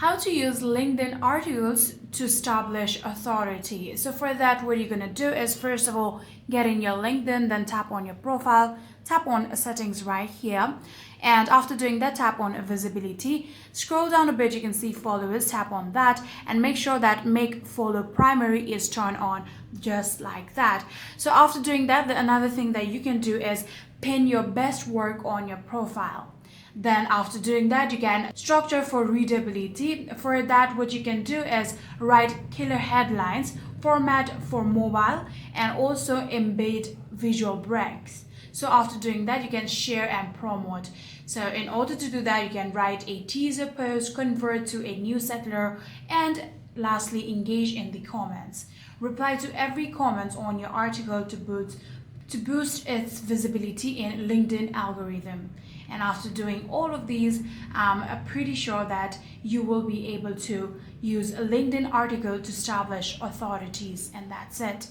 How to use LinkedIn articles to establish authority. So for that, what you're going to do is, first of all, get in your LinkedIn, then tap on your profile, tap on settings right here. And after doing that, tap on visibility. Scroll down a bit, you can see followers, tap on that, and make sure that make follow primary is turned on, just like that. So after doing that, another thing that you can do is pin your best work on your profile. Then after doing that, you can structure for readability. For that, what you can do is write killer headlines, format for mobile, and also embed visual breaks. So after doing that, you can share and promote. So in order to do that, you can write a teaser post, convert to a newsletter, and lastly, engage in the comments. Reply to every comment on your article to boost its visibility in LinkedIn algorithm. And after doing all of these, I'm pretty sure that you will be able to use a LinkedIn article to establish authorities, and that's it.